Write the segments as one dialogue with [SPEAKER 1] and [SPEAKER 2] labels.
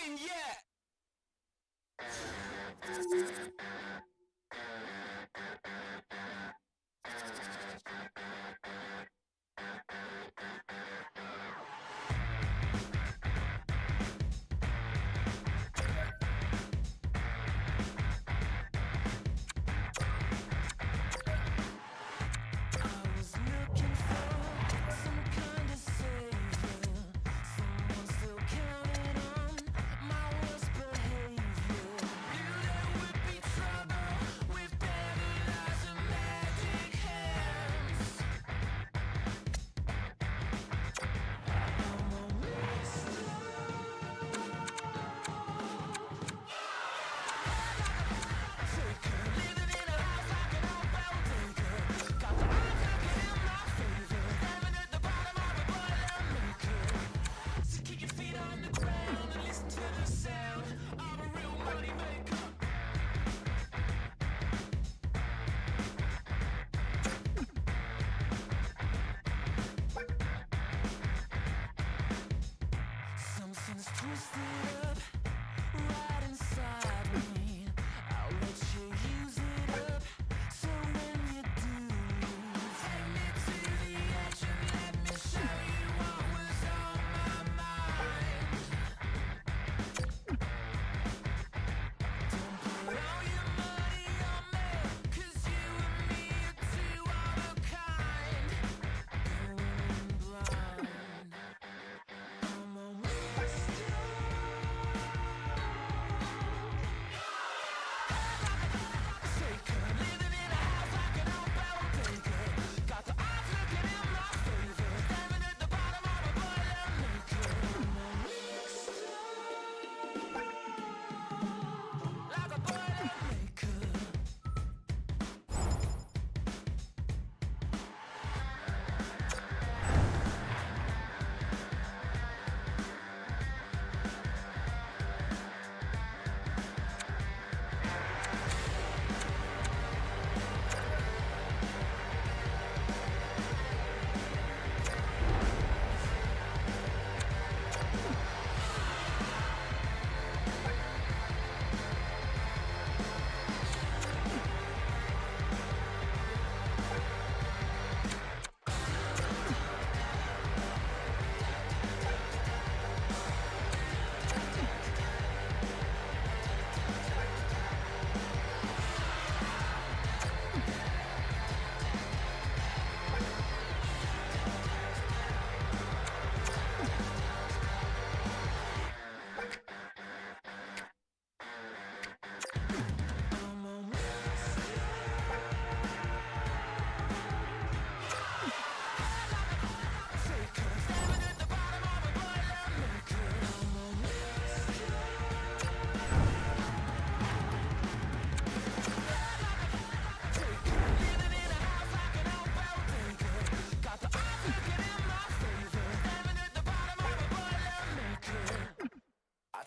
[SPEAKER 1] win yet.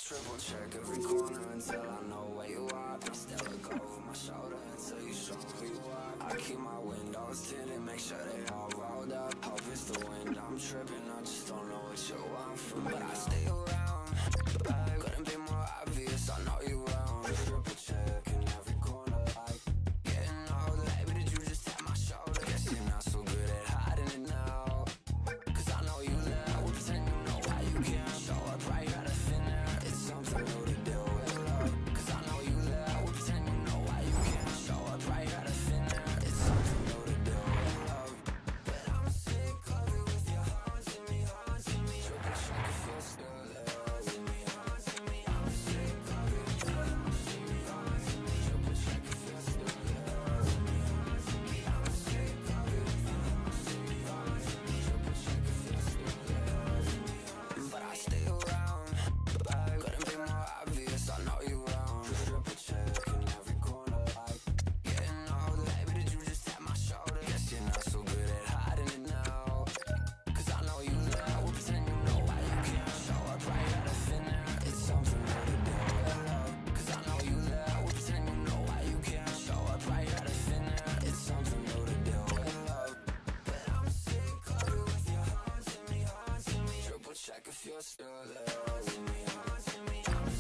[SPEAKER 2] Triple check every corner until I know where you are. I still look over my shoulder until you show who you are. I keep my windows tinted, make sure they all rolled up. Hope it's the wind, I'm tripping, I just don't know what you want from me. But I stay around, couldn't be more obvious, I know you around. Triple check in every corner, like getting older. Baby, did you just tap my shoulder? Guess you're not so good at hiding it now, cause I know you there. We'll pretend you know why you can't show up right out of thin air. Something new to deal with, love, cause I know you there. We'll pretend you know why you can't show up right out of thin air. It's something new to deal with, love, but I'm sick of it with your haunting me, haunting me. Triple check if you're still there. Haunting me, haunting me. I'm sick of it with your haunting me, haunting me. Triple check if you're still there. Haunting me, haunting me. I'm sick of it with your haunting me, haunting me. Triple check if you're still there. Haunting me, haunting me. But I stay around. Couldn't be more obvious, I know you around. Triple check in every corner, like getting older. Baby, did you just tap my shoulder? Guess you're not so good at hiding it now, cause I know you there. We'll pretend you know why you can't show up right out of thin air. It's something new to deal with, love, cause I know you there. We'll pretend you know why you can't show up right out of thin air. It's something new to deal with, love, but I'm sick of it with your haunting me, haunting me. Triple check if you're still there. Haunting me, haunting me. I'm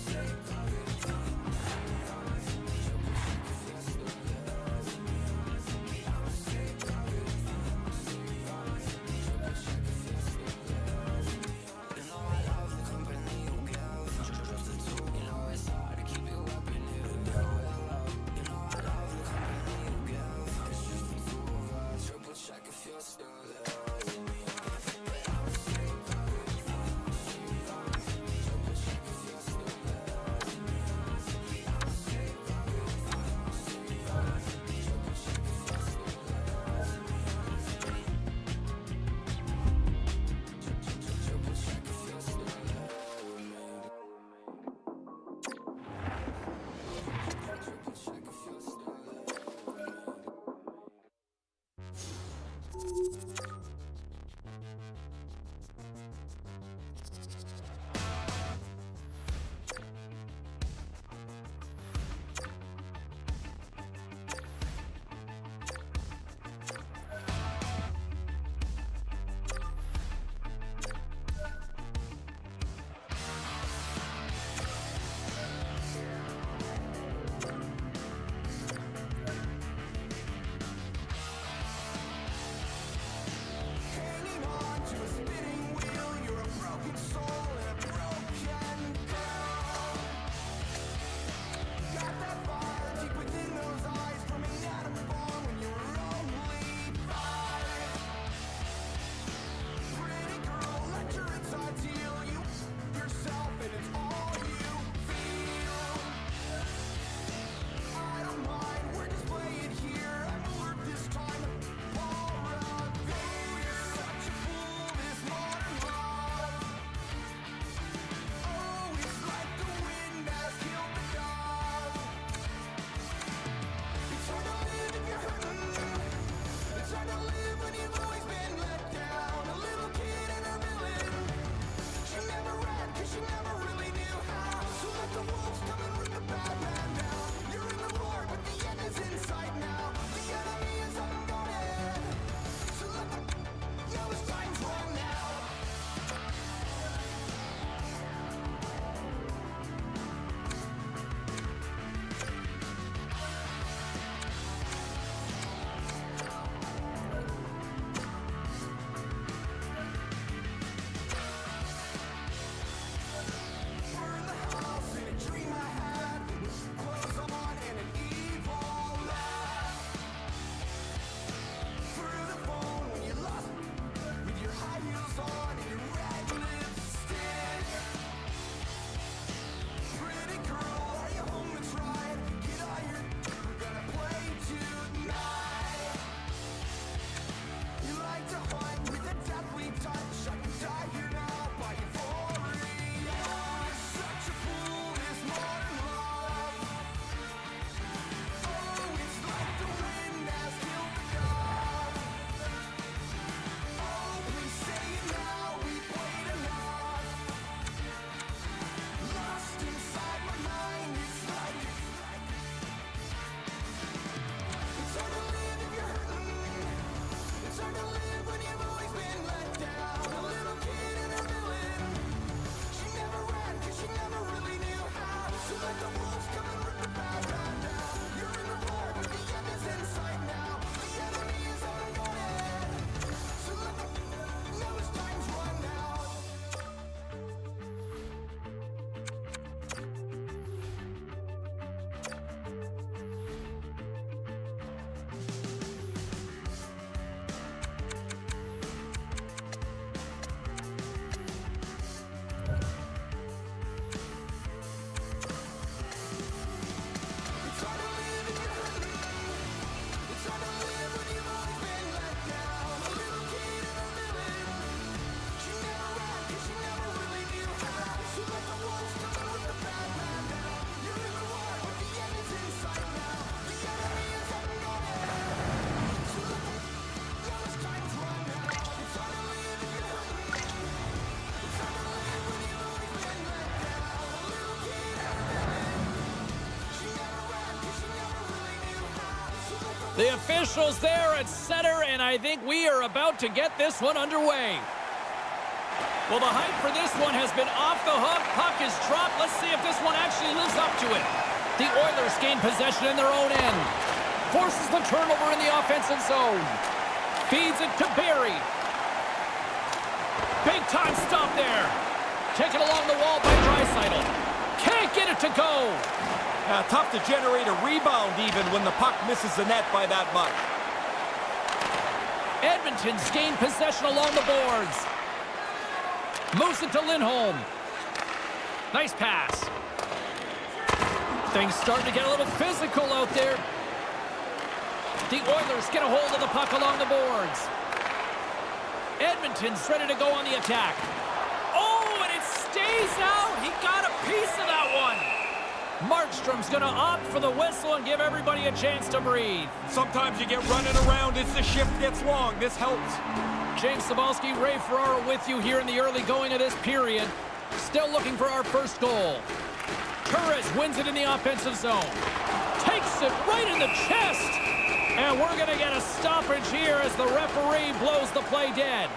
[SPEAKER 1] The officials there at center, and I think we are about to get this one underway. Well, the hype for this one has been off the hook. Puck is dropped. Let's see if this one actually lives up to it. The Oilers gain possession in their own end. Forces the turnover in the offensive zone. Feeds it to Barry. Big time stop there. Taken along the wall by Draisaitl. Can't get it to go.
[SPEAKER 3] Tough to generate a rebound even when the puck misses the net by that much.
[SPEAKER 1] Edmonton's gained possession along the boards. Moves it to Lindholm. Nice pass. Things starting to get a little physical out there. The Oilers get a hold of the puck along the boards. Edmonton's ready to go on the attack. Oh, and it stays out. He got a piece of that one. Markstrom's going to opt for the whistle and give everybody a chance to breathe.
[SPEAKER 3] Sometimes you get running around as the shift gets long. This helps.
[SPEAKER 1] James Cybulski, Ray Ferraro with you here in the early going of this period. Still looking for our first goal. Torres wins it in the offensive zone. Takes it right in the chest. And we're going to get a stoppage here as the referee blows the play dead.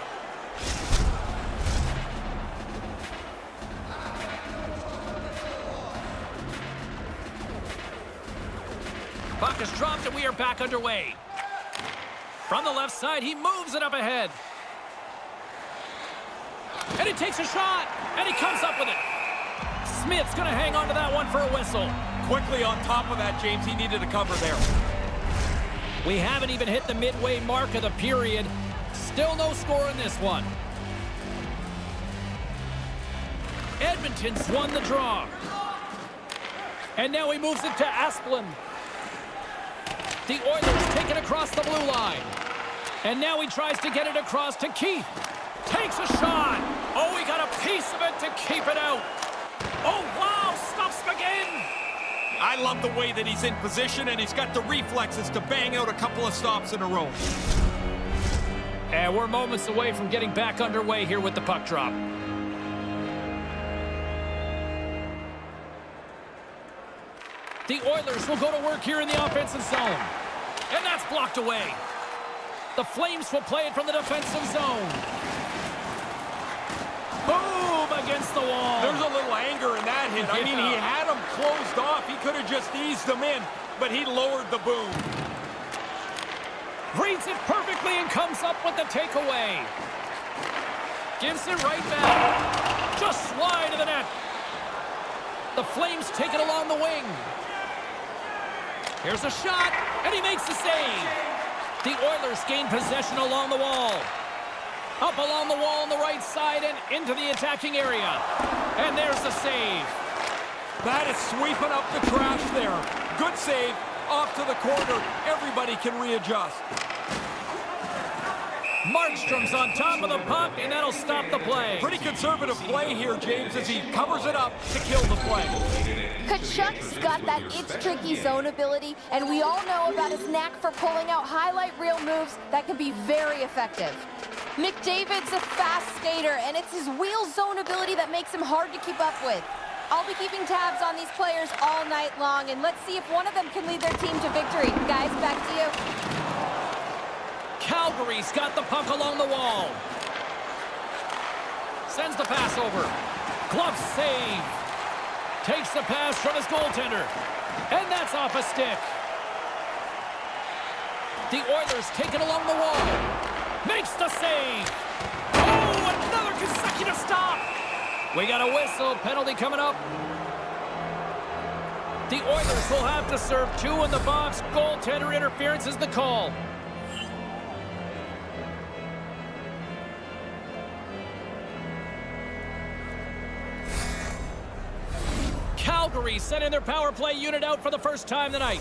[SPEAKER 1] Puck is dropped and we are back underway. From the left side, he moves it up ahead. And he takes a shot, and he comes up with it. Smith's going to hang on to that one for a whistle.
[SPEAKER 3] Quickly on top of that, James, he needed a cover there.
[SPEAKER 1] We haven't even hit the midway mark of the period. Still no score in this one. Edmonton's won the draw. And now he moves it to Asplund. The Oilers take it across the blue line. And now he tries to get it across to Keith. Takes a shot. Oh, he got a piece of it to keep it out. Oh, wow, stops McGinn.
[SPEAKER 3] I love the way that he's in position, and he's got the reflexes to bang out a couple of stops in a row.
[SPEAKER 1] And we're moments away from getting back underway here with the puck drop. The Oilers will go to work here in the offensive zone. And that's blocked away. The Flames will play it from the defensive zone. Boom! Against the wall.
[SPEAKER 3] There's a little anger in that hit. I mean, he had him closed off. He could have just eased them in, but he lowered the boom.
[SPEAKER 1] Reads it perfectly and comes up with the takeaway. Gives it right back. Just wide of the net. The Flames take it along the wing. Here's a shot, and he makes the save. The Oilers gain possession along the wall. Up along the wall on the right side and into the attacking area. And there's the save.
[SPEAKER 3] That is sweeping up the trash there. Good save. Off to the corner. Everybody can readjust.
[SPEAKER 1] Markstrom's on top of the puck, and that'll stop the play.
[SPEAKER 3] Pretty conservative play here, James, as he covers it up to kill the play.
[SPEAKER 4] Kachuk's got that it's-tricky zone ability, and we all know about his knack for pulling out highlight reel moves that can be very effective. McDavid's a fast skater, and it's his wheel zone ability that makes him hard to keep up with. I'll be keeping tabs on these players all night long, and let's see if one of them can lead their team to victory. Guys, back to you.
[SPEAKER 1] Calgary's got the puck along the wall. Sends the pass over. Glove save. Takes the pass from his goaltender. And that's off a stick. The Oilers take it along the wall. Makes the save. Oh, another consecutive stop. We got a whistle. Penalty coming up. The Oilers will have to serve two in the box. Goaltender interference is the call. Calgary sending their power play unit out for the first time tonight.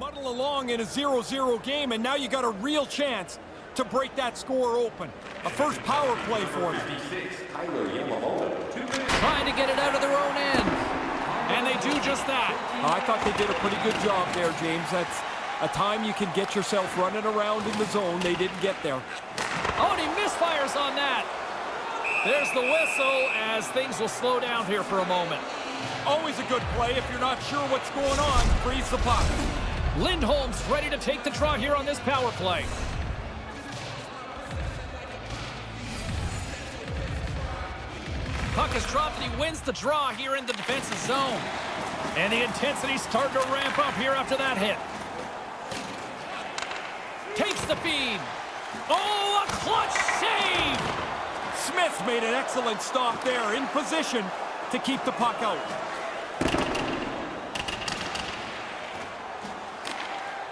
[SPEAKER 3] Muddle along in a 0-0 game, and now you got a real chance to break that score open. A first power play for them.
[SPEAKER 1] Trying to get it out of their own end. And they do just that.
[SPEAKER 3] I thought they did a pretty good job there, James. That's a time you can get yourself running around in the zone. They didn't get there.
[SPEAKER 1] Oh, and he misfires on that. There's the whistle as things will slow down here for a moment.
[SPEAKER 3] Always a good play. If you're not sure what's going on, freeze the puck.
[SPEAKER 1] Lindholm's ready to take the draw here on this power play. Puck is dropped and he wins the draw here in the defensive zone. And the intensity's starting to ramp up here after that hit. Takes the feed. Oh, a clutch save!
[SPEAKER 3] Smith made an excellent stop there, in position to keep the puck out.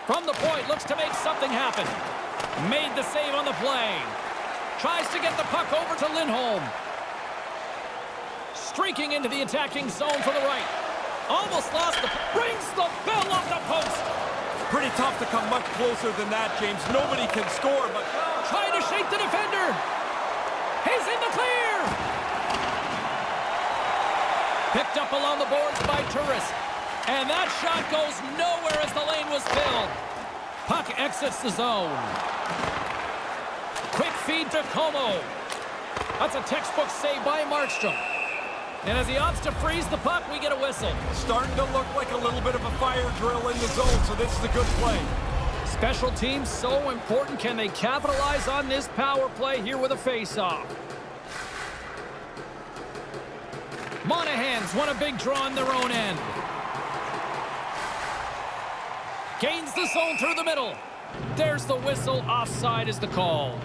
[SPEAKER 1] From the point, looks to make something happen. Made the save on the play. Tries to get the puck over to Lindholm. Streaking into the attacking zone for the right. Almost lost the... Brings the bell off the post.
[SPEAKER 3] Pretty tough to come much closer than that, James. Nobody can score, but...
[SPEAKER 1] Trying to shake the defender. He's in the clear. Picked up along the boards by Turris. And that shot goes nowhere as the lane was filled. Puck exits the zone. Quick feed to Como. That's a textbook save by Markstrom. And as he opts to freeze the puck, we get a whistle.
[SPEAKER 3] Starting to look like a little bit of a fire drill in the zone, so this is a good play.
[SPEAKER 1] Special teams so important. Can they capitalize on this power play here with a face-off? Monahan's won a big draw on their own end. Gains the zone through the middle. There's the whistle. Offside is the call.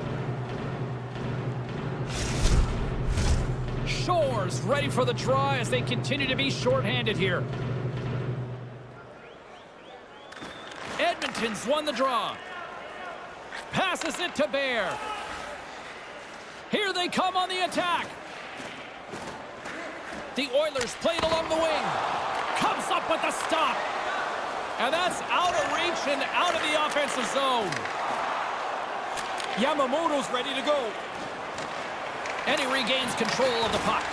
[SPEAKER 1] Shores ready for the draw as they continue to be shorthanded here. Edmonton's won the draw. Passes it to Bear. Here they come on the attack. The Oilers played along the wing. Comes up with the stop. And that's out of reach and out of the offensive zone.
[SPEAKER 3] Yamamoto's ready to go.
[SPEAKER 1] And he regains control of the puck.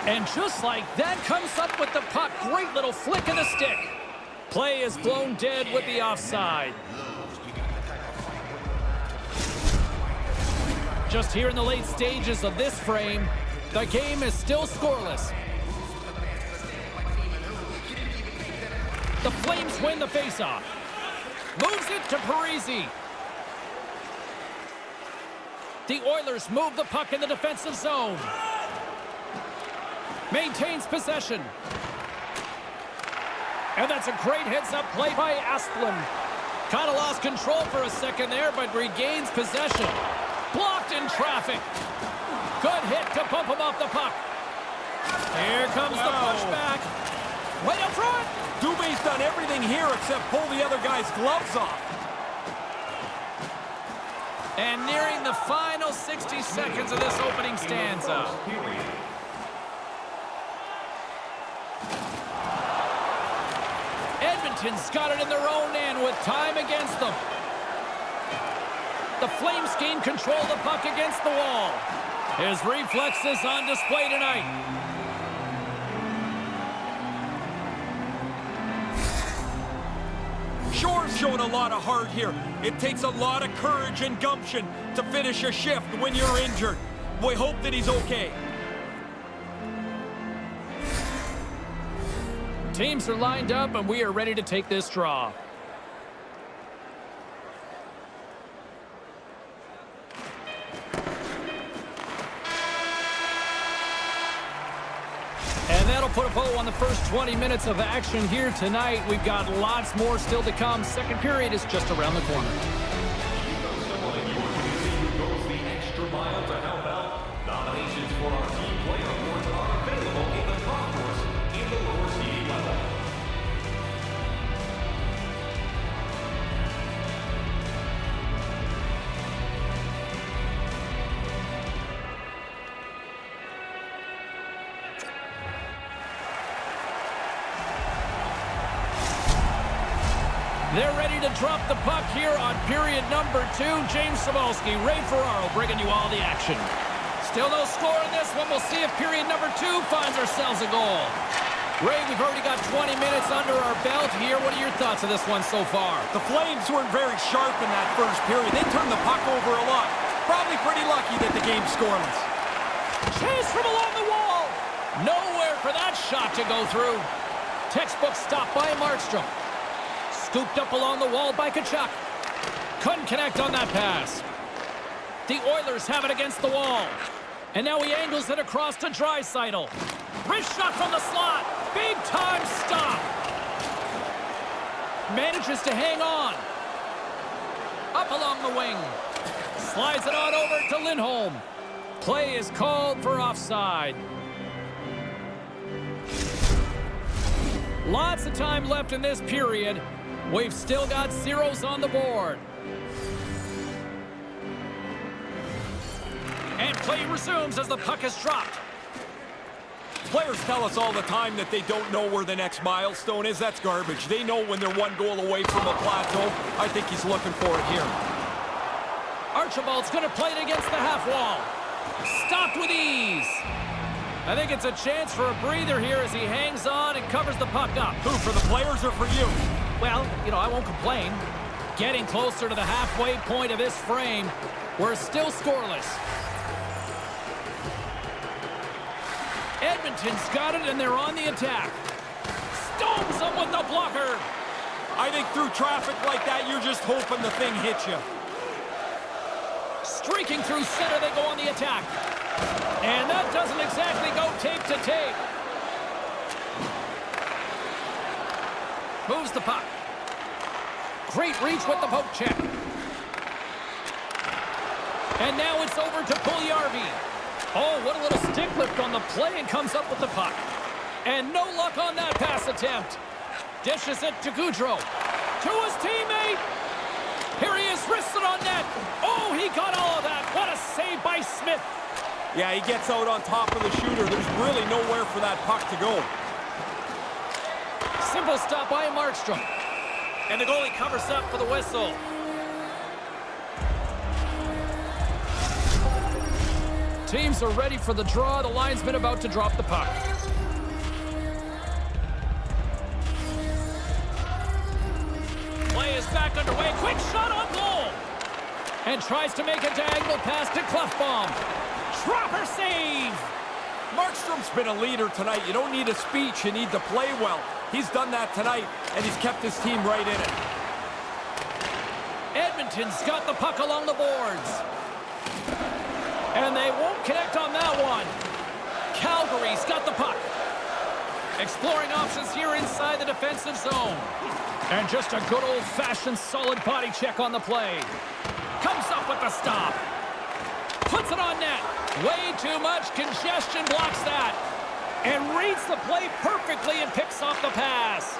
[SPEAKER 1] And just like that, comes up with the puck. Great little flick of the stick. Play is blown dead with the offside. Just here in the late stages of this frame, the game is still scoreless. The Flames win the faceoff. Moves it to Parise. The Oilers move the puck in the defensive zone. Maintains possession. And that's a great heads-up play by Asplund. Kind of lost control for a second there, but regains possession. Blocked in traffic. Good hit to bump him off the puck. Here comes the pushback. Way up front.
[SPEAKER 3] Dubé's done everything here except pull the other guy's gloves off.
[SPEAKER 1] And nearing the final 60 seconds of this opening stanza. Edmonton's got it in their own end with time against them. The Flames gain control of the puck against the wall. His reflexes on display tonight.
[SPEAKER 3] Shore's showing a lot of heart here. It takes a lot of courage and gumption to finish a shift when you're injured. We hope that he's okay.
[SPEAKER 1] Teams are lined up and we are ready to take this draw. And that'll put a bow on the first 20 minutes of action here tonight. We've got lots more still to come. Second period is just around the corner.
[SPEAKER 5] Goes the extra mile to help out. Nominations for our team player awards are available in the concourse in the lower seating level.
[SPEAKER 1] They're ready to drop the puck here on period number 2. James Cebulski, Ray Ferraro bringing you all the action. Still no score in this one. We'll see if period number 2 finds ourselves a goal. Ray, we've already got 20 minutes under our belt here. What are your thoughts of this one so far?
[SPEAKER 3] The Flames weren't very sharp in that first period. They turned the puck over a lot. Probably pretty lucky that the game's scoreless.
[SPEAKER 1] Chase from along the wall. Nowhere for that shot to go through. Textbook stop by Markstrom. Scooped up along the wall by Tkachuk. Couldn't connect on that pass. The Oilers have it against the wall. And now he angles it across to Draisaitl. Wrist shot from the slot. Big time stop. Manages to hang on. Up along the wing. Slides it on over to Lindholm. Play is called for offside. Lots of time left in this period. We've still got zeros on the board. And play resumes as the puck is dropped.
[SPEAKER 3] Players tell us all the time that they don't know where the next milestone is. That's garbage. They know when they're one goal away from a plateau. I think he's looking for it here.
[SPEAKER 1] Archibald's going to play it against the half wall. Stopped with ease. I think it's a chance for a breather here as he hangs on and covers the puck up.
[SPEAKER 3] Who, for the players or for you?
[SPEAKER 1] Well, you know, I won't complain. Getting closer to the halfway point of this frame. We're still scoreless. Edmonton's got it, and they're on the attack. Stones them with the blocker.
[SPEAKER 3] I think through traffic like that, you're just hoping the thing hits you.
[SPEAKER 1] Streaking through center, they go on the attack. And that doesn't exactly go tape to tape. Moves the puck. Great reach with the poke check. And now it's over to Puljujarvi. Oh, what a little stick lift on the play, and comes up with the puck. And no luck on that pass attempt. Dishes it to Gaudreau. To his teammate. Here he is, wristed on net. Oh, he got all of that. What a save by Smith.
[SPEAKER 3] Yeah, he gets out on top of the shooter. There's really nowhere for that puck to go.
[SPEAKER 1] Simple stop by Markstrom. And the goalie covers up for the whistle. Teams are ready for the draw. The linesman about to drop the puck. Play is back underway. Quick shot on goal. And tries to make a diagonal pass to Klefbom. Dropper save.
[SPEAKER 3] Markstrom's been a leader tonight. You don't need a speech. You need to play well. He's done that tonight, and he's kept his team right in it.
[SPEAKER 1] Edmonton's got the puck along the boards. And they won't connect on that one. Calgary's got the puck. Exploring options here inside the defensive zone. And just a good old-fashioned solid body check on the play. Comes up with the stop. Puts it on net. Way too much congestion blocks that. And reads the play perfectly and picks off the pass.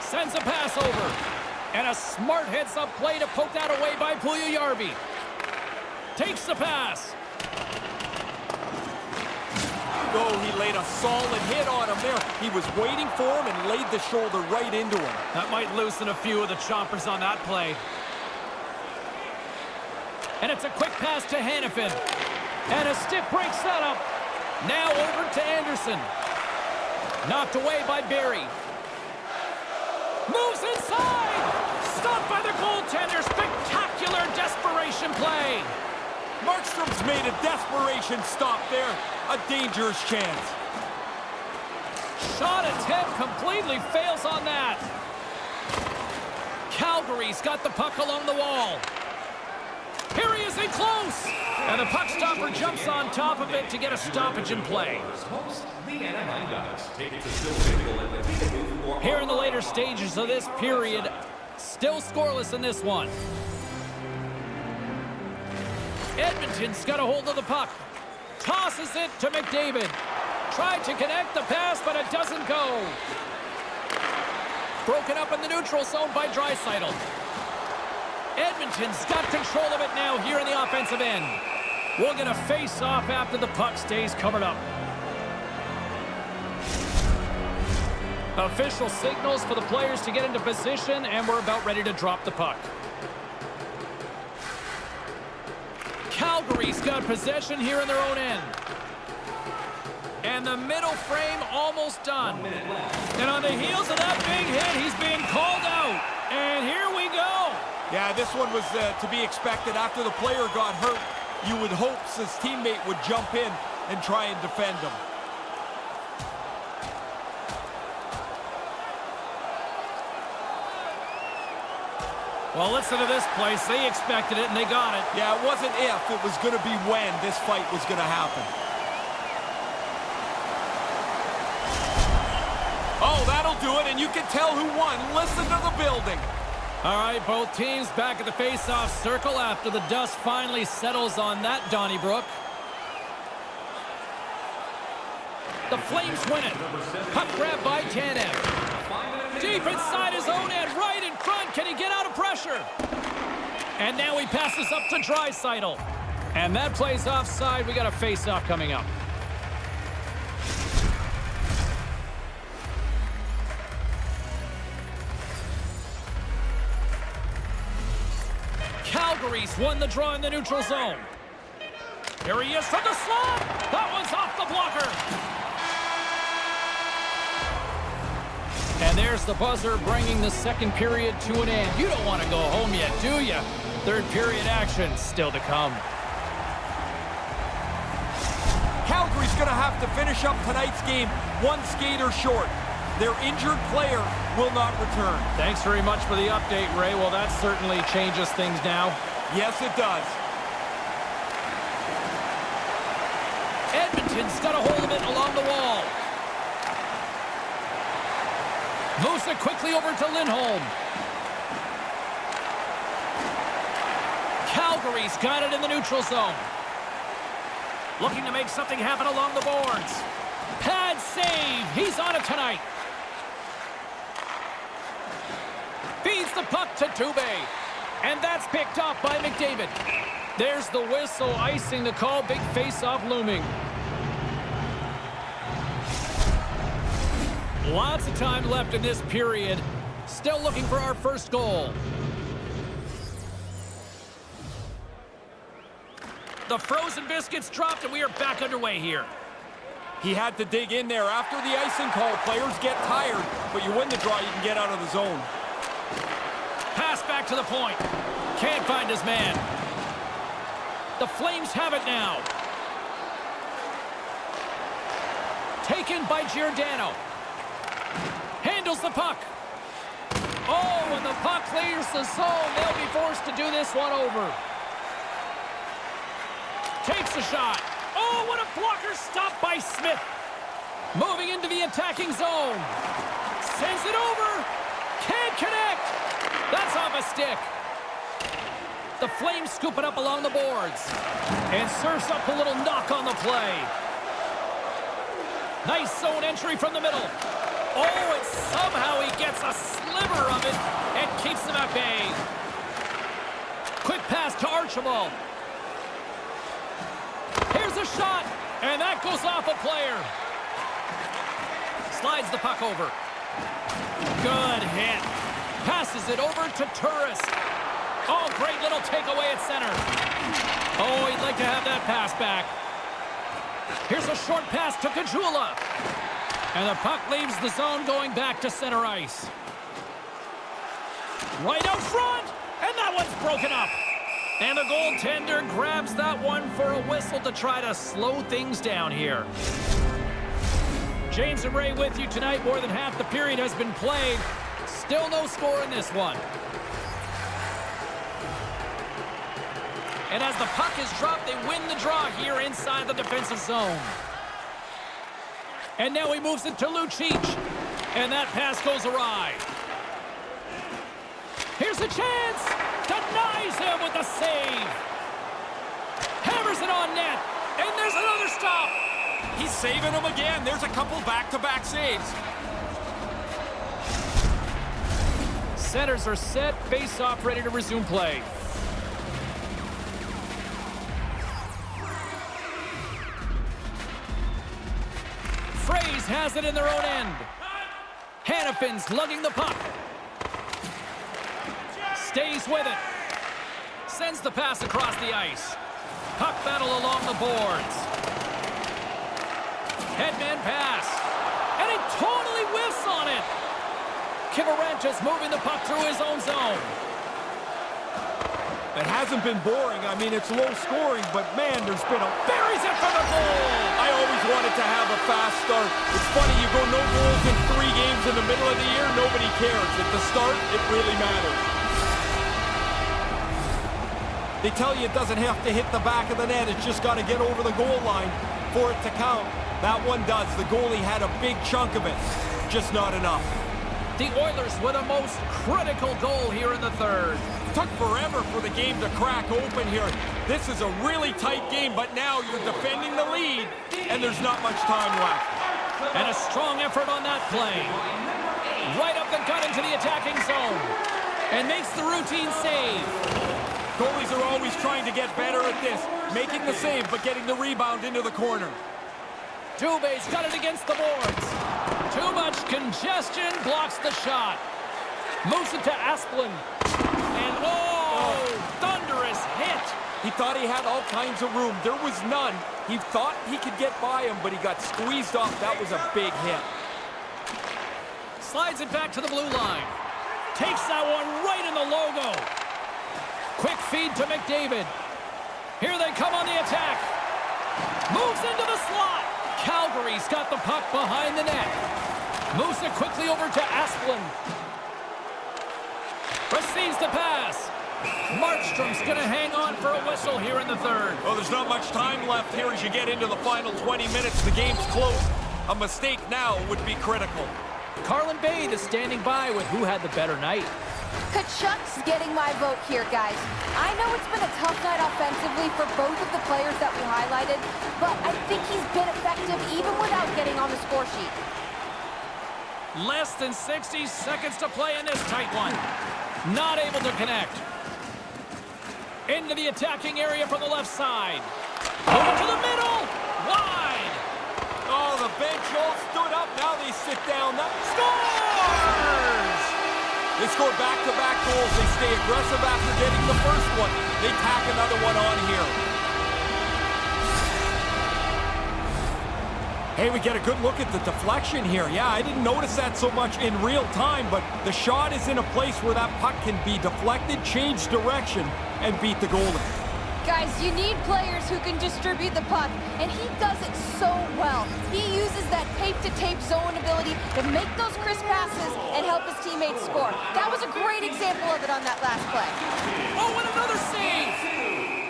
[SPEAKER 1] Sends a pass over. And a smart heads-up play to poke that away by Puljujarvi. Takes the pass.
[SPEAKER 3] Oh, he laid a solid hit on him there. He was waiting for him and laid the shoulder right into him.
[SPEAKER 1] That might loosen a few of the chompers on that play. And it's a quick pass to Hanifin. And a stick breaks that up. Now over to Anderson. Knocked away by Barry. Moves inside. Stopped by the goaltender. Spectacular desperation play.
[SPEAKER 3] Markstrom's made a desperation stop there. A dangerous chance.
[SPEAKER 1] Shot attempt completely fails on that. Calgary's got the puck along the wall. Here he is in close. And the puck stopper jumps on top of it to get a stoppage in play. Here in the later stages of this period, still scoreless in this one. Edmonton's got a hold of the puck. Tosses it to McDavid. Tried to connect the pass, but it doesn't go. Broken up in the neutral zone by Draisaitl. Edmonton's got control of it now here in the offensive end. We're going to face off after the puck stays covered up. Official signals for the players to get into position, and we're about ready to drop the puck. Calgary's got possession here in their own end. And the middle frame almost done. And on the heels of that big hit, he's being called out. And here we go.
[SPEAKER 3] Yeah, this one was to be expected. After the player got hurt, you would hope his teammate would jump in and try and defend him.
[SPEAKER 1] Well, listen to this place. They expected it, and they got it.
[SPEAKER 3] Yeah, it wasn't if, it was going to be when this fight was going to happen. Oh, that'll do it, and you can tell who won. Listen to the building.
[SPEAKER 1] All right, both teams back at the face-off circle after the dust finally settles on that Donnybrook. The Flames win it. Puck grab by Tanev. Deep inside his own end, right in front. Can he get out of pressure? And now he passes up to Draisaitl. And that plays offside. We got a face-off coming up. Calgary's won the draw in the neutral zone. Here he is from the slot. That one's off the blocker. And there's the buzzer bringing the second period to an end. You don't want to go home yet, do you? Third period action still to come.
[SPEAKER 3] Calgary's going to have to finish up tonight's game one skater short. Their injured player will not return.
[SPEAKER 1] Thanks very much for the update, Ray. Well, that certainly changes things now.
[SPEAKER 3] Yes, it does.
[SPEAKER 1] Edmonton's got a hold of it along the wall. Moves it quickly over to Lindholm. Calgary's got it in the neutral zone. Looking to make something happen along the boards. Pad save. He's on it tonight. Feeds the puck to Dubé. And that's picked up by McDavid. There's the whistle icing the call. Big face-off looming. Lots of time left in this period. Still looking for our first goal. The frozen biscuits dropped, and we are back underway here.
[SPEAKER 3] He had to dig in there. After the icing call, players get tired, but you win the draw, you can get out of the zone.
[SPEAKER 1] Pass back to the point. Can't find his man. The Flames have it now. Taken by Giordano. Handles the puck. Oh, when the puck clears the zone, they'll be forced to do this one over. Takes a shot. Oh, what a blocker stop by Smith. Moving into the attacking zone. Sends it over. Can't connect. That's off a stick. The Flames scoop it up along the boards. And serves up a little knock on the play. Nice zone entry from the middle. Oh, and somehow he gets a sliver of it and keeps them at bay. Quick pass to Archibald. Here's a shot, and that goes off a player. Slides the puck over. Good hit. Passes it over to Turris. Oh, great little takeaway at center. Oh, he'd like to have that pass back. Here's a short pass to Kajula. And the puck leaves the zone going back to center ice. Right out front, and that one's broken up. And the goaltender grabs that one for a whistle to try to slow things down here. James and Ray with you tonight. More than half the period has been played. Still no score in this one. And as the puck is dropped, they win the draw here inside the defensive zone. And now he moves it to Lucic. And that pass goes awry. Here's a chance. Denies him with a save. Hammers it on net. And there's another stop.
[SPEAKER 3] He's saving them again. There's a couple back-to-back saves.
[SPEAKER 1] Centers are set. Face-off ready to resume play. Fraze has it in their own end. Hannafin's lugging the puck. Stays with it. Sends the pass across the ice. Puck battle along the boards. Headman pass. And he totally whiffs on it. Kivarench's moving the puck through his own zone.
[SPEAKER 3] It hasn't been boring. I mean, it's low scoring, but man, there's been a...
[SPEAKER 1] Buries it for the goal!
[SPEAKER 3] I always wanted to have a fast start. It's funny, you go no goals in 3 games in the middle of the year, nobody cares. At the start, it really matters. They tell you it doesn't have to hit the back of the net. It's just got to get over the goal line for it to count. That one does. The goalie had a big chunk of it. Just not enough.
[SPEAKER 1] The Oilers with a most critical goal here in the third.
[SPEAKER 3] Took forever for the game to crack open here. This is a really tight game, but now you're defending the lead, and there's not much time left.
[SPEAKER 1] And a strong effort on that play. Right up the gut into the attacking zone. And makes the routine save.
[SPEAKER 3] Goalies are always trying to get better at this. Making the save, but getting the rebound into the corner.
[SPEAKER 1] Dubé's got it against the boards. Too much congestion blocks the shot. Moves it to Asplund. And thunderous hit.
[SPEAKER 3] He thought he had all kinds of room. There was none. He thought he could get by him, but he got squeezed off. That was a big hit.
[SPEAKER 1] Slides it back to the blue line. Takes that one right in the logo. Quick feed to McDavid. Here they come on the attack. Moves into the slot. Calgary's got the puck behind the net. Moves it quickly over to Asplund. Receives the pass. Markstrom's going to hang on for a whistle here in the third.
[SPEAKER 3] Well, there's not much time left here as you get into the final 20 minutes. The game's close. A mistake now would be critical.
[SPEAKER 1] Carlin Bay is standing by with who had the better night.
[SPEAKER 4] Kachuk's getting my vote here, guys. I know it's been a tough night offensively for both of the players that we highlighted, but I think he's been effective even without getting on the score sheet.
[SPEAKER 1] Less than 60 seconds to play in this tight one. Not able to connect. Into the attacking area from the left side. Over to the middle. Wide.
[SPEAKER 3] Oh, the bench all stood up. Now they sit down.
[SPEAKER 1] Scores!
[SPEAKER 3] They score back-to-back goals. They stay aggressive after getting the first one. They tack another one on here. Hey, we get a good look at the deflection here. Yeah, I didn't notice that so much in real time, but the shot is in a place where that puck can be deflected, change direction, and beat the goalie.
[SPEAKER 4] Guys, you need players who can distribute the puck, and he does it so well. He uses that tape-to-tape zone ability to make those crisp passes and help his teammates score. That was a great example of it on that last play.
[SPEAKER 1] Oh, and another save!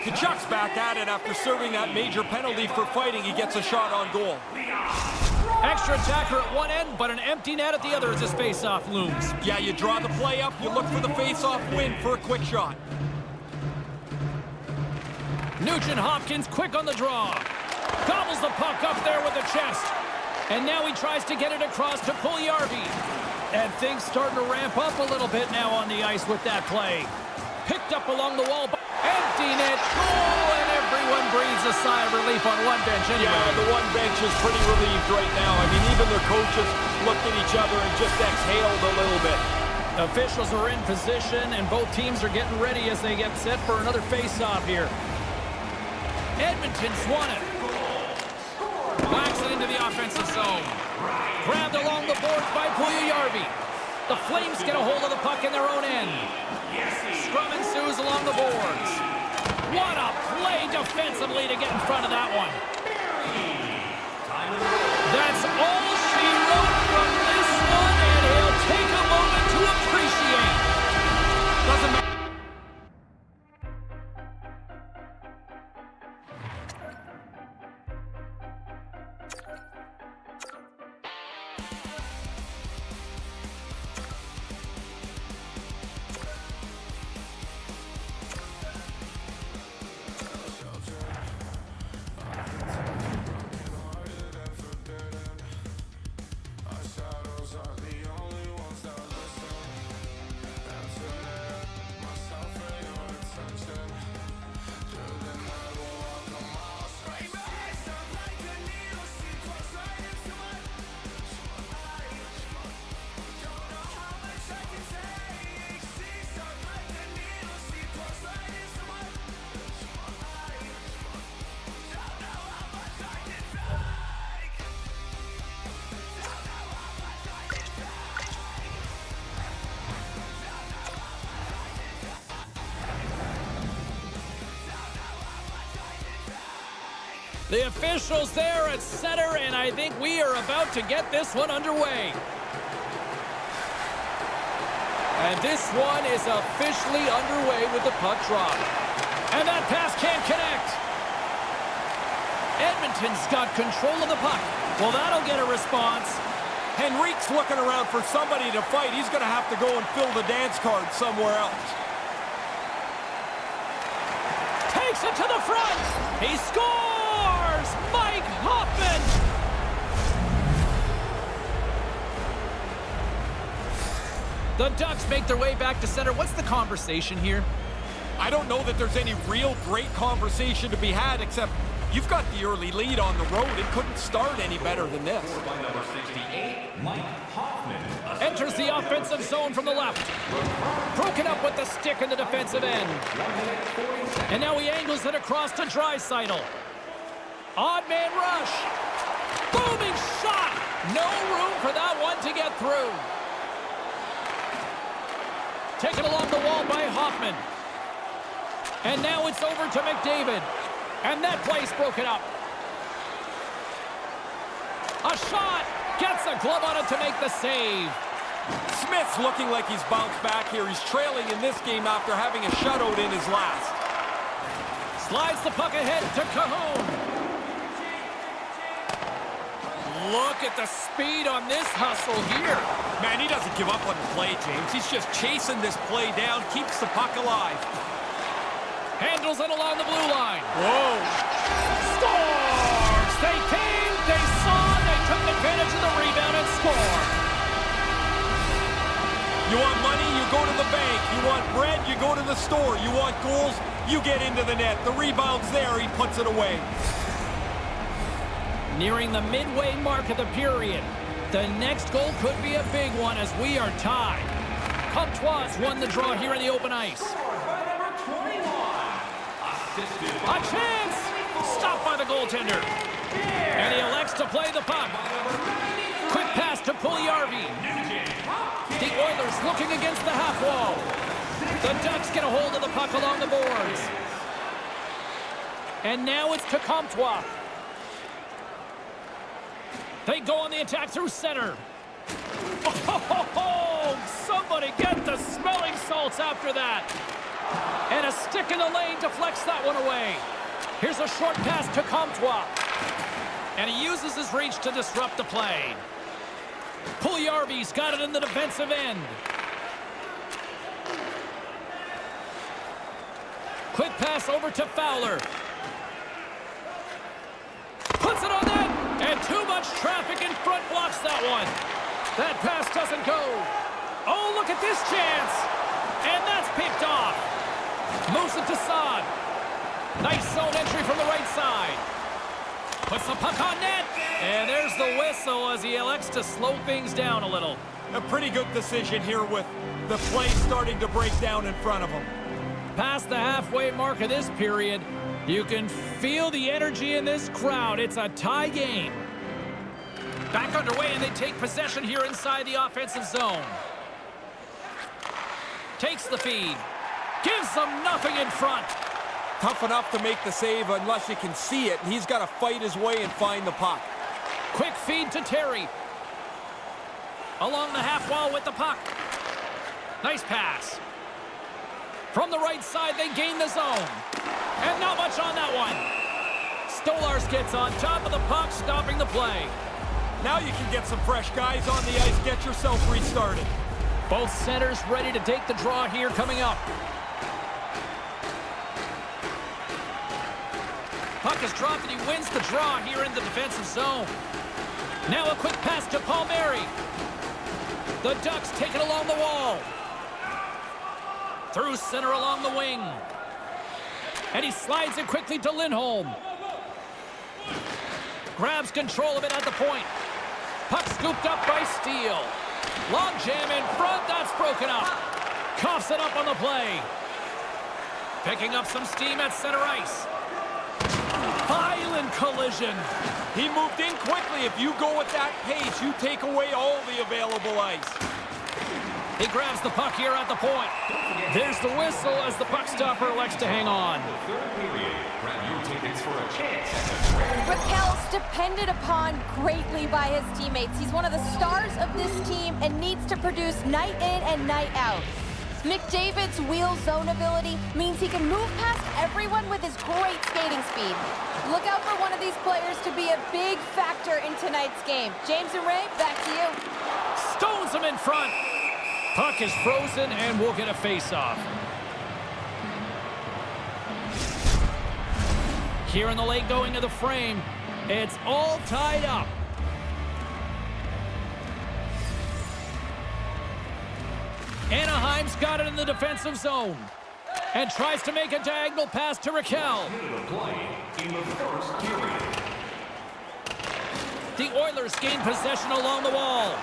[SPEAKER 3] Kachuk's back at it after serving that major penalty for fighting. He gets a shot on goal.
[SPEAKER 1] Extra attacker at one end, but an empty net at the other as this face-off looms.
[SPEAKER 3] Yeah, you draw the play up, you look for the face-off win for a quick shot.
[SPEAKER 1] Nugent Hopkins quick on the draw. Gobbles the puck up there with the chest. And now he tries to get it across to Puljujarvi. And things starting to ramp up a little bit now on the ice with that play. Picked up along the wall. Empty net goal, and everyone breathes a sigh of relief on one bench anyway.
[SPEAKER 3] Yeah, the one bench is pretty relieved right now. I mean, even their coaches looked at each other and just exhaled a little bit.
[SPEAKER 1] Officials are in position, and both teams are getting ready as they get set for another face-off here. Edmonton's won it. Whacks it into the offensive zone. Grabbed along the boards by Puljujarvi. The Flames get a hold of the puck in their own end. Scrum ensues along the boards. What a play defensively to get in front of that one. That's all she wrote from this one, and he'll take a moment to appreciate. Doesn't matter. The officials there at center, and I think we are about to get this one underway. And this one is officially underway with the puck drop. And that pass can't connect. Edmonton's got control of the puck. Well, that'll get a response.
[SPEAKER 3] Henrique's looking around for somebody to fight. He's going to have to go and fill the dance card somewhere else.
[SPEAKER 1] Takes it to the front. He scores! Mike Hoffman! The Ducks make their way back to center. What's the conversation here?
[SPEAKER 3] I don't know that there's any real great conversation to be had, except you've got the early lead on the road. It couldn't start any better than this.
[SPEAKER 5] By number 68, Mike Hoffman.
[SPEAKER 1] Enters the offensive zone from the left. Broken up with the stick in the defensive end. And now he angles it across to Draisaitl. Odd man rush. Booming shot. No room for that one to get through. Taken along the wall by Hoffman. And now it's over to McDavid. And that play's broken up. A shot. Gets a glove on it to make the save.
[SPEAKER 3] Smith's looking like he's bounced back here. He's trailing in this game after having a shutout in his last.
[SPEAKER 1] Slides the puck ahead to Cahoon. Look at the speed on this hustle here.
[SPEAKER 3] Man, he doesn't give up on the play, James. He's just chasing this play down, keeps the puck alive.
[SPEAKER 1] Handles it along the blue line. Whoa. Scores! They came, they saw, they took advantage of the rebound and scored.
[SPEAKER 3] You want money, you go to the bank. You want bread, you go to the store. You want goals, you get into the net. The rebound's there, he puts it away.
[SPEAKER 1] Nearing the midway mark of the period. The next goal could be a big one as we are tied. Comtois won the draw here in the open ice. A chance! Stopped by the goaltender. And he elects to play the puck. Quick pass to Puljujarvi. The Oilers looking against the half wall. The Ducks get a hold of the puck along the boards. And now it's to Comtois. They go on the attack through center. Oh, somebody get the smelling salts after that. And a stick in the lane deflects that one away. Here's a short pass to Comtois. And he uses his reach to disrupt the play. Puljujarvi's got it in the defensive end. Quick pass over to Fowler. Puts it on net. And too much traffic in front blocks that one. That pass doesn't go. Oh, look at this chance. And that's picked off. Moves it to Saad. Nice zone entry from the right side. Puts the puck on net. And there's the whistle as he elects to slow things down a little.
[SPEAKER 3] A pretty good decision here with the play starting to break down in front of him.
[SPEAKER 1] Past the halfway mark of this period, you can feel the energy in this crowd. It's a tie game. Back underway, and they take possession here inside the offensive zone. Takes the feed. Gives them nothing in front.
[SPEAKER 3] Tough enough to make the save unless you can see it, and he's got to fight his way and find the puck.
[SPEAKER 1] Quick feed to Terry. Along the half wall with the puck. Nice pass. From the right side, they gain the zone. And not much on that one. Stolarz gets on top of the puck, stopping the play.
[SPEAKER 3] Now you can get some fresh guys on the ice, get yourself restarted.
[SPEAKER 1] Both centers ready to take the draw here coming up. Puck is dropped and he wins the draw here in the defensive zone. Now a quick pass to Palmieri. The Ducks take it along the wall. Through center along the wing. And he slides it quickly to Lindholm. Grabs control of it at the point. Puck scooped up by Steele. Long jam in front, that's broken up. Coughs it up on the play. Picking up some steam at center ice. Violent collision.
[SPEAKER 3] He moved in quickly. If you go at that pace, you take away all the available ice.
[SPEAKER 1] He grabs the puck here at the point. There's the whistle as the puck stopper elects to hang on.
[SPEAKER 5] Third period, grab your tickets for a chance at the
[SPEAKER 4] Raquel's depended upon greatly by his teammates. He's one of the stars of this team and needs to produce night in and night out. McDavid's wheel zone ability means he can move past everyone with his great skating speed. Look out for one of these players to be a big factor in tonight's game. James and Ray, back to you.
[SPEAKER 1] Stones him in front. Puck is frozen, and we'll get a face-off. Here in the lane going to the frame. It's all tied up. Anaheim's got it in the defensive zone and tries to make a diagonal pass to Raquel. The Oilers gain possession along the wall.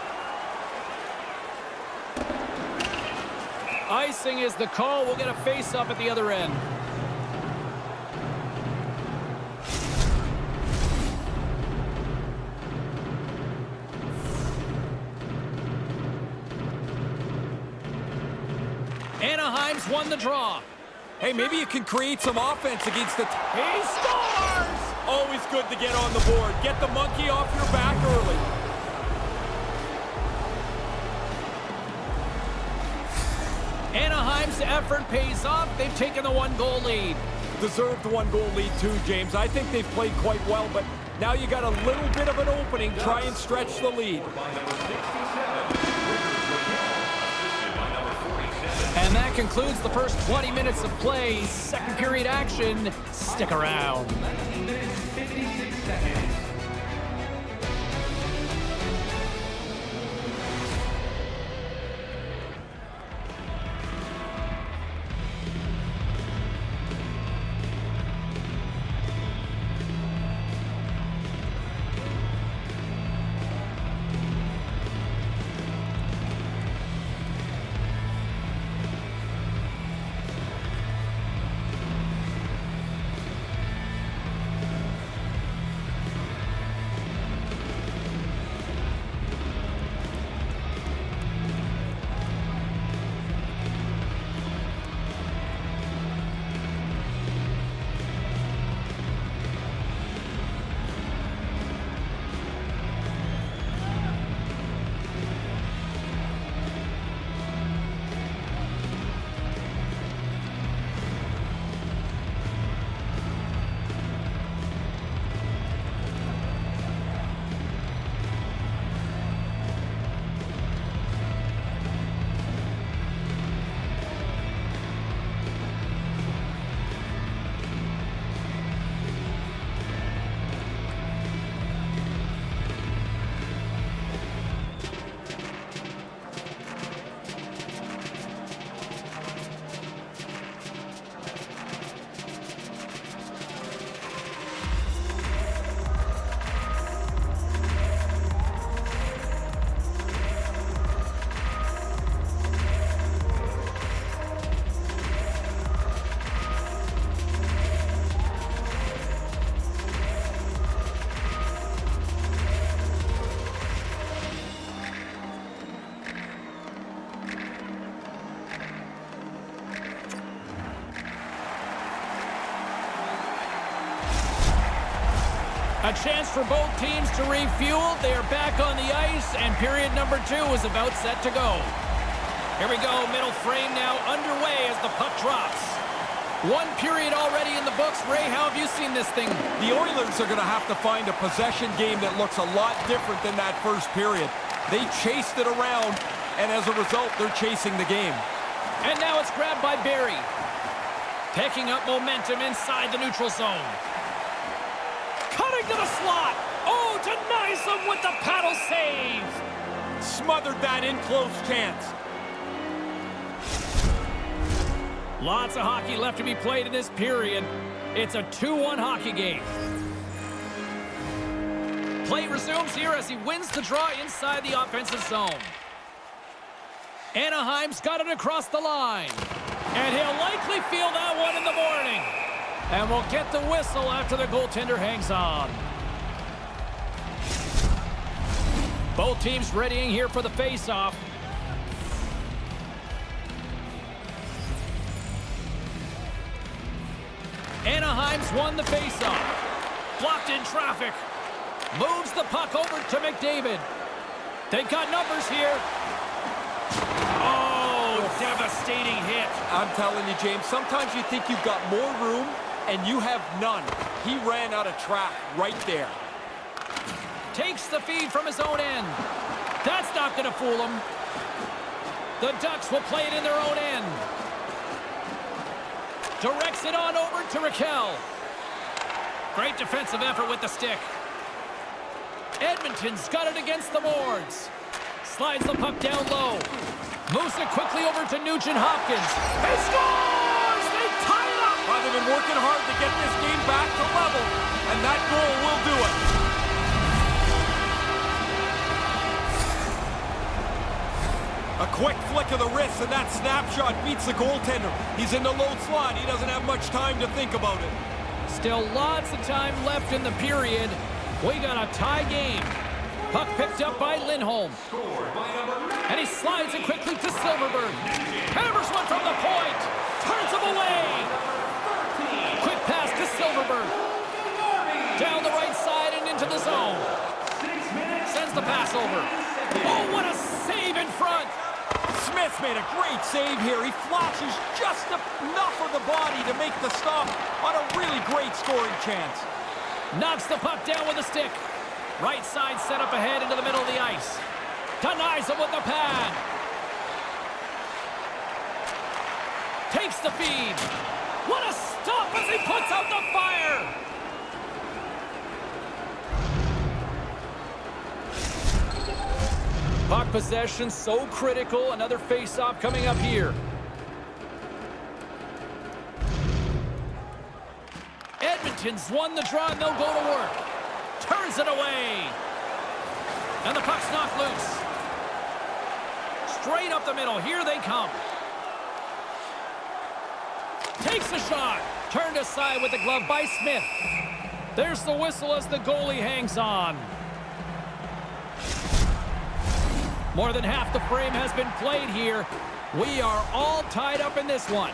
[SPEAKER 1] Icing is the call. We'll get a face-up at the other end. Anaheim's won the draw.
[SPEAKER 3] Hey, maybe you can create some offense against the...
[SPEAKER 1] He scores!
[SPEAKER 3] Always good to get on the board. Get the monkey off your back early.
[SPEAKER 1] Anaheim's effort pays off. They've taken the one-goal lead.
[SPEAKER 3] Deserved one-goal lead too, James. I think they've played quite well, but now you got a little bit of an opening. Try and stretch the lead.
[SPEAKER 1] And that concludes the first 20 minutes of play. Second period action. Stick around.
[SPEAKER 5] 19 minutes, 56 seconds.
[SPEAKER 1] A chance for both teams to refuel. They are back on the ice, and period number 2 is about set to go. Here we go, middle frame now underway as the puck drops. One period already in the books. Ray, how have you seen this thing?
[SPEAKER 3] The Oilers are going to have to find a possession game that looks a lot different than that first period. They chased it around, and as a result, they're chasing the game.
[SPEAKER 1] And now it's grabbed by Barry. Picking up momentum inside the neutral zone. Cutting to the slot. Oh, denies them with the paddle save.
[SPEAKER 3] Smothered that in close chance.
[SPEAKER 1] Lots of hockey left to be played in this period. It's a 2-1 hockey game. Play resumes here as he wins the draw inside the offensive zone. Anaheim's got it across the line. And he'll likely feel that one in the morning. And we'll get the whistle after the goaltender hangs on. Both teams readying here for the face-off. Anaheim's won the face-off. Blocked in traffic. Moves the puck over to McDavid. They've got numbers here. Oh, devastating hit.
[SPEAKER 3] I'm telling you, James, sometimes you think you've got more room, and you have none. He ran out of track right there.
[SPEAKER 1] Takes the feed from his own end. That's not going to fool him. The Ducks will play it in their own end. Directs it on over to Raquel. Great defensive effort with the stick. Edmonton's got it against the boards. Slides the puck down low. Moves it quickly over to Nugent-Hopkins. He scores! They tie it up!
[SPEAKER 3] Well, they've been working hard to get this game back to level, and that goal will do it. A quick flick of the wrist, and that snapshot beats the goaltender. He's in the low slot. He doesn't have much time to think about it.
[SPEAKER 1] Still lots of time left in the period. We got a tie game. Puck picked up by Lindholm. And he slides it quickly to Silverberg. Hammers one from the point. Turns him away. Quick pass to Silverberg. Down the right side and into the zone. Sends the pass over. Oh, what a save in front.
[SPEAKER 3] Smith made a great save here. He flashes just enough of the body to make the stop on a really great scoring chance.
[SPEAKER 1] Knocks the puck down with a stick. Right side set up ahead into the middle of the ice. Denies him with the pad. Takes the feed. What a stop as he puts out the fire. Puck possession so critical. Another face-off coming up here. Edmonton's won the draw and they'll go to work. Turns it away. And the puck's knocked loose. Straight up the middle. Here they come. Takes a shot. Turned aside with the glove by Smith. There's the whistle as the goalie hangs on. More than half the frame has been played here. We are all tied up in this one.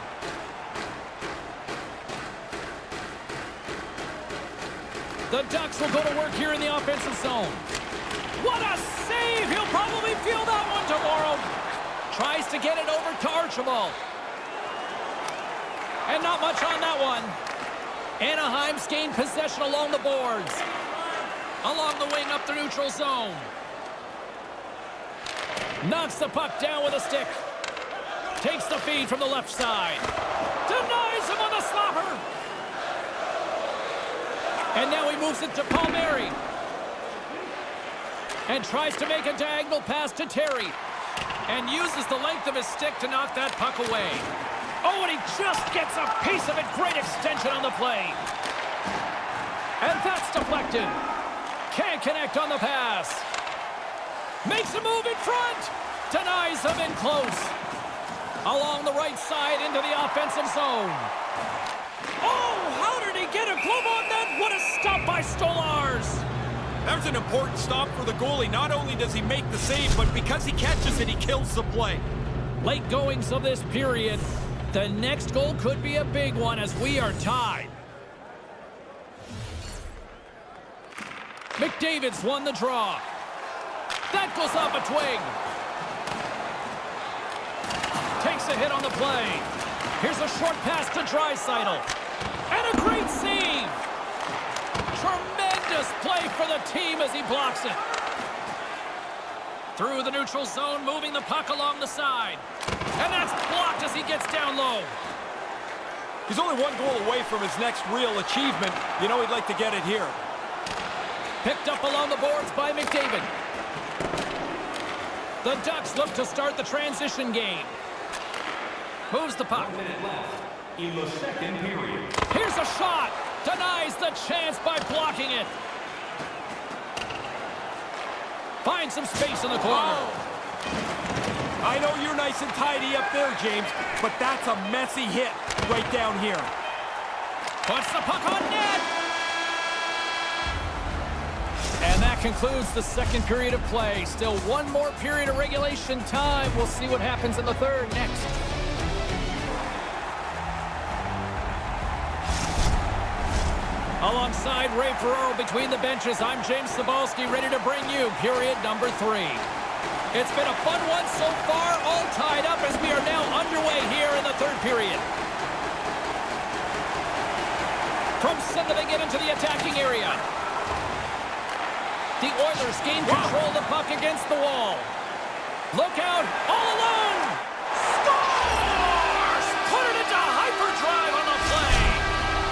[SPEAKER 1] The Ducks will go to work here in the offensive zone. What a save! He'll probably feel that one tomorrow. Tries to get it over to Archibald. And not much on that one. Anaheim's gained possession along the boards. Along the wing up the neutral zone. Knocks the puck down with a stick. Takes the feed from the left side. Denies him on the slapper. And now he moves it to Palmieri. And tries to make a diagonal pass to Terry. And uses the length of his stick to knock that puck away. Oh, and he just gets a piece of it. Great extension on the play. And that's deflected. Can't connect on the pass. Makes a move in front. Denies him in close. Along the right side into the offensive zone. Oh, how did he get a glove on that? What a stop by Stolarz.
[SPEAKER 3] There's an important stop for the goalie. Not only does he make the save, but because he catches it, he kills the play.
[SPEAKER 1] Late goings of this period. The next goal could be a big one as we are tied. McDavid's won the draw. That goes off a twig. Takes a hit on the play. Here's a short pass to Draisaitl. And a great save. Tremendous play for the team as he blocks it. Through the neutral zone, moving the puck along the side. And that's blocked as he gets down low.
[SPEAKER 3] He's only one goal away from his next real achievement. You know he'd like to get it here.
[SPEAKER 1] Picked up along the boards by McDavid. The Ducks look to start the transition game. Moves the puck.
[SPEAKER 5] 1 minute left in the second period.
[SPEAKER 1] Here's a shot. Denies the chance by blocking it. Finds some space in the corner.
[SPEAKER 3] I know you're nice and tidy up there, James, but that's a messy hit right down here.
[SPEAKER 1] Puts the puck on net. And that concludes the second period of play. Still one more period of regulation time. We'll see what happens in the third next. A Alongside Ray Ferraro between the benches, I'm James Cebulski, ready to bring you period number 3. It's been a fun one so far, all tied up as we are now underway here in the third period. From center they get into the attacking area. The Oilers gain control of the puck against the wall. Look out, all alone! Scores! Put it into hyperdrive on the play!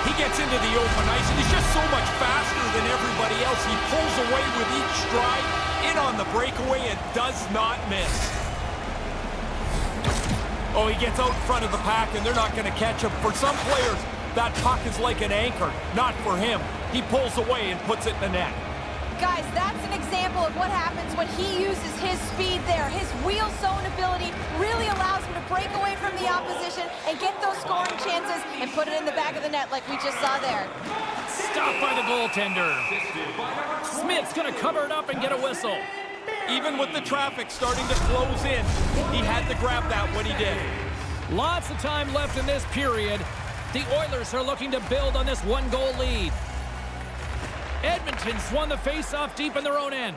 [SPEAKER 3] He gets into the open ice, and he's just so much faster than everybody else. He pulls away with each stride, in on the breakaway, and does not miss. Oh, he gets out in front of the pack, and they're not going to catch him. For some players, that puck is like an anchor. Not for him. He pulls away and puts it in the net.
[SPEAKER 4] Guys, that's an example of what happens when he uses his speed there. His wheel zone ability really allows him to break away from the opposition and get those scoring chances and put it in the back of the net like we just saw there.
[SPEAKER 1] Stopped by the goaltender. Smith's going to cover it up and get a whistle.
[SPEAKER 3] Even with the traffic starting to close in, he had to grab that when he did.
[SPEAKER 1] Lots of time left in this period. The Oilers are looking to build on this one-goal lead. Edmonton's won the face-off deep in their own end.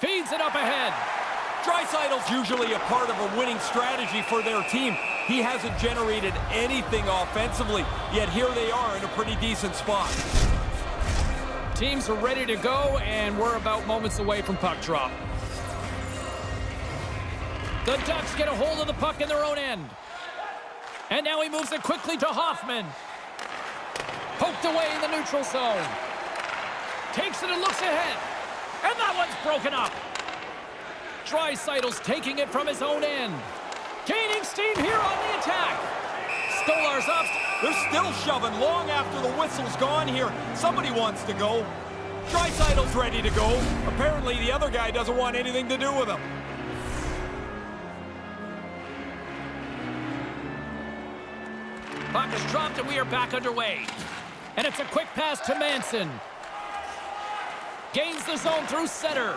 [SPEAKER 1] Feeds it up ahead.
[SPEAKER 3] Draisaitl's usually a part of a winning strategy for their team. He hasn't generated anything offensively, yet here they are in a pretty decent spot.
[SPEAKER 1] Teams are ready to go, and we're about moments away from puck drop. The Ducks get a hold of the puck in their own end. And now he moves it quickly to Hoffman. Poked away in the neutral zone. Takes it and looks ahead. And that one's broken up. Draisaitl's taking it from his own end. Gaining steam here on the attack. Stolar's up.
[SPEAKER 3] They're still shoving long after the whistle's gone here. Somebody wants to go. Draisaitl's ready to go. Apparently the other guy doesn't want anything to do with him.
[SPEAKER 1] Puck is dropped and we are back underway. And it's a quick pass to Manson. Gains the zone through center.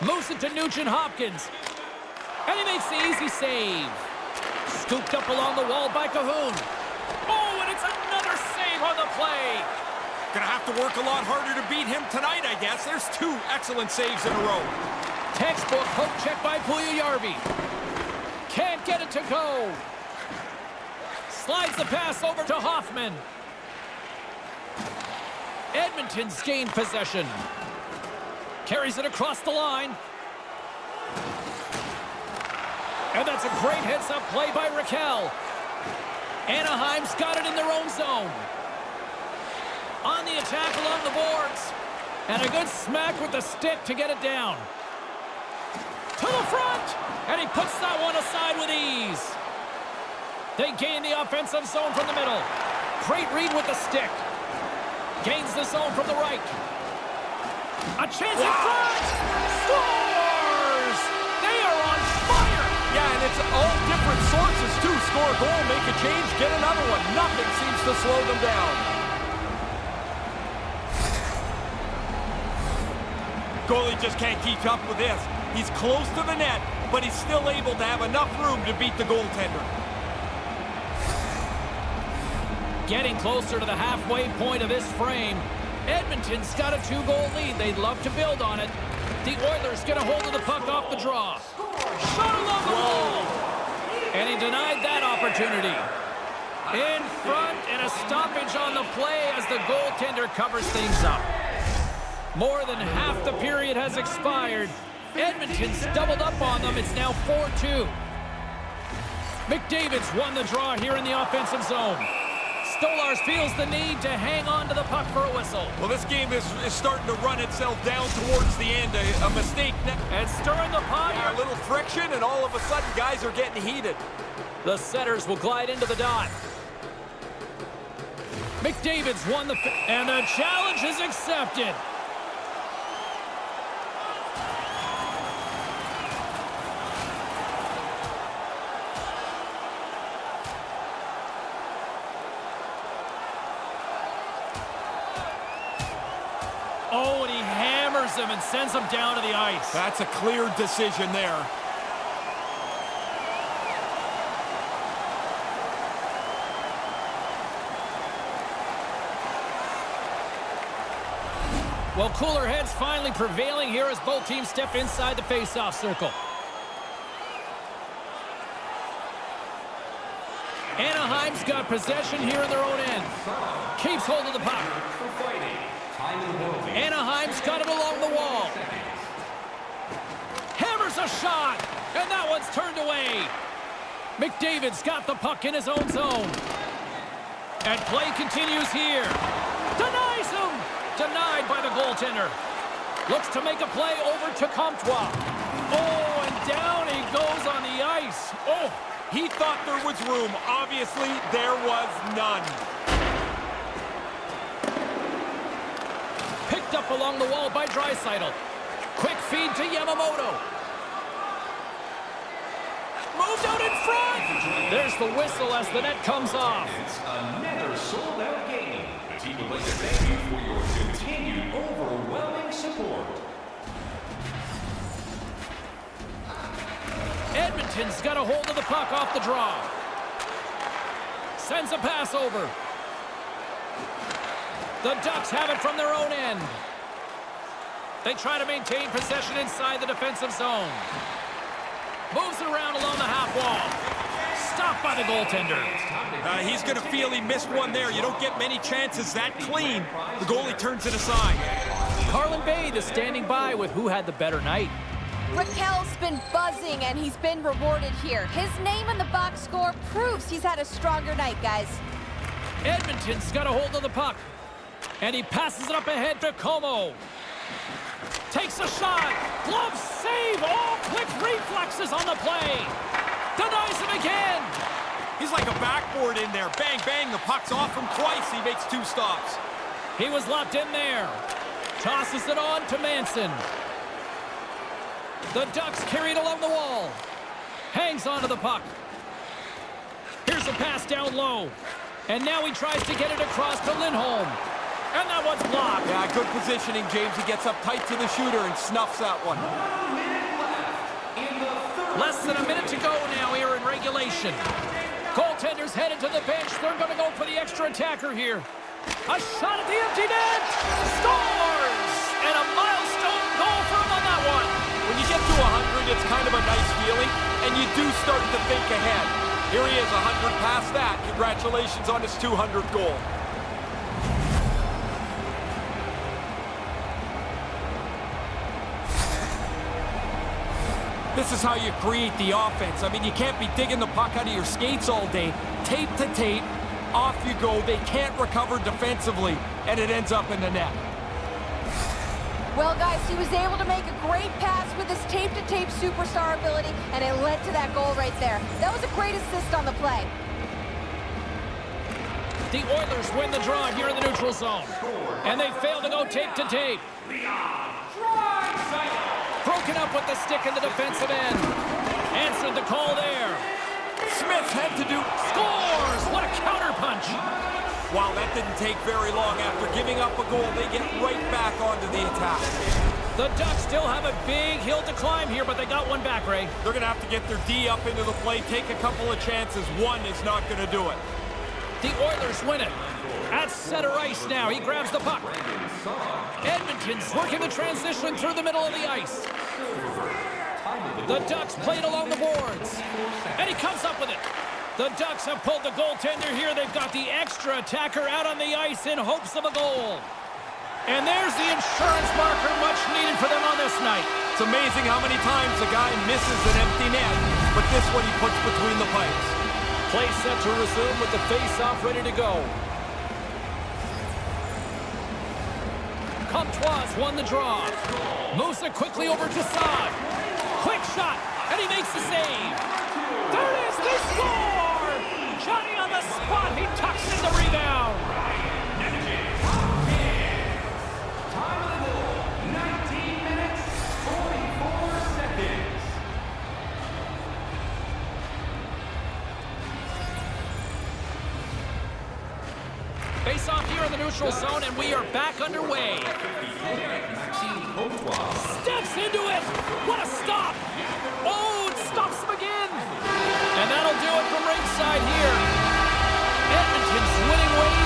[SPEAKER 1] Moves it to Nugent-Hopkins. And he makes the easy save. Scooped up along the wall by Cahoon. Oh, and it's another save on the play.
[SPEAKER 3] Gonna have to work a lot harder to beat him tonight, I guess. There's 2 excellent saves in a row.
[SPEAKER 1] Textbook poke check by Puljujarvi. Can't get it to go. Slides the pass over to Hoffman. Edmonton's gained possession. Carries it across the line. And that's a great heads-up play by Raquel. Anaheim's got it in their own zone. On the attack along the boards. And a good smack with the stick to get it down. To the front! And he puts that one aside with ease. They gain the offensive zone from the middle. Great read with the stick. Gains the zone from the right. A chance in front! Scores! They are on fire!
[SPEAKER 3] Yeah, and it's all different sources, too. Score a goal, make a change, get another one. Nothing seems to slow them down. Goalie just can't keep up with this. He's close to the net, but he's still able to have enough room to beat the goaltender.
[SPEAKER 1] Getting closer to the halfway point of this frame. Edmonton's got a 2-goal lead. They'd love to build on it. The Oilers get a hold of the puck off the draw. Shot along the wall. And he denied that opportunity. In front, and a stoppage on the play as the goaltender covers things up. More than half the period has expired. Edmonton's doubled up on them. It's now 4-2. McDavid's won the draw here in the offensive zone. Stolarz feels the need to hang on to the puck for a whistle.
[SPEAKER 3] Well, this game is starting to run itself down towards the end. A mistake.
[SPEAKER 1] And stirring the pot.
[SPEAKER 3] A little friction, and all of a sudden, guys are getting heated.
[SPEAKER 1] The setters will glide into the dot. McDavid's won the... And the challenge is accepted. Oh, and he hammers him and sends him down to the ice.
[SPEAKER 3] That's a clear decision there.
[SPEAKER 1] Well, cooler heads finally prevailing here as both teams step inside the face-off circle. Anaheim's got possession here in their own end. Keeps hold of the puck. Anaheim's got it along the wall. Hammers a shot, and that one's turned away. McDavid's got the puck in his own zone. And play continues here. Denies him. Denied by the goaltender. Looks to make a play over to Comtois. Oh, and down he goes on the ice.
[SPEAKER 3] Oh, he thought there was room. Obviously, there was none.
[SPEAKER 1] Picked up along the wall by Draisaitl. Quick feed to Yamamoto. Moved out in front. There's the whistle as the net comes off.
[SPEAKER 5] It's another sold-out game. The team would like to thank you for your continued overwhelming support.
[SPEAKER 1] Edmonton's got a hold of the puck off the draw. Sends a pass over. The Ducks have it from their own end. They try to maintain possession inside the defensive zone. Moves it around along the half wall. Stopped by the goaltender.
[SPEAKER 3] He's going to feel he missed one there. You don't get many chances that clean. The goalie turns it aside.
[SPEAKER 1] Carlin Bade is standing by with who had the better night.
[SPEAKER 4] Raquel's been buzzing, and he's been rewarded here. His name in the box score proves he's had a stronger night, guys.
[SPEAKER 1] Edmonton's got a hold of the puck. And he passes it up ahead to Como. Takes a shot. Glove save. Oh, quick reflexes on the play. Denies him again.
[SPEAKER 3] He's like a backboard in there. Bang, bang. The puck's off him twice. He makes 2 stops.
[SPEAKER 1] He was locked in there. Tosses it on to Manson. The Ducks carried along the wall. Hangs onto the puck. Here's a pass down low. And now he tries to get it across to Lindholm. And that one's blocked.
[SPEAKER 3] Yeah, good positioning, James. He gets up tight to the shooter and snuffs that one.
[SPEAKER 1] Less than a minute to go now here in regulation. Goaltender's headed to the bench. They're going to go for the extra attacker here. A shot at the empty net. Scores! And a milestone goal for him on that one.
[SPEAKER 3] When you get to 100, it's kind of a nice feeling, and you do start to think ahead. Here he is, 100 past that. Congratulations on his 200th goal. This is how you create the offense. I mean, you can't be digging the puck out of your skates all day. Tape to tape, off you go. They can't recover defensively, and it ends up in the net.
[SPEAKER 4] Well, guys, he was able to make a great pass with his tape-to-tape superstar ability, and it led to that goal right there. That was a great assist on the play.
[SPEAKER 1] The Oilers win the draw here in the neutral zone. And they fail to go tape-to-tape. Broken up with the stick in the defensive end. Answered the call there.
[SPEAKER 3] Smith had to do...
[SPEAKER 1] Scores! What a counterpunch!
[SPEAKER 3] Wow, that didn't take very long. After giving up a goal, they get right back onto the attack.
[SPEAKER 1] The Ducks still have a big hill to climb here, but they got one back, Ray.
[SPEAKER 3] They're going to have to get their D up into the play, take a couple of chances. One is not going to do it.
[SPEAKER 1] The Oilers win it. At center ice now, he grabs the puck. Edmonton's working the transition through the middle of the ice. The Ducks played along the boards. And he comes up with it. The Ducks have pulled the goaltender here. They've got the extra attacker out on the ice in hopes of a goal. And there's the insurance marker, much needed for them on this night.
[SPEAKER 3] It's amazing how many times a guy misses an empty net, but this one he puts between the pipes.
[SPEAKER 1] Play set to resume with the face-off ready to go. Comtois won the draw. Moves it quickly over to Saad. Quick shot, and he makes the save. There it is, they score! Johnny on the spot, he tucks in the rebound.
[SPEAKER 5] Time of the goal, 19 minutes, 44 seconds.
[SPEAKER 1] Face off here in the neutral zone, and we are back underway. Steps into it! What a stop! Oh, it stops him again! And that'll do it from ringside here. Edmonton's winning ways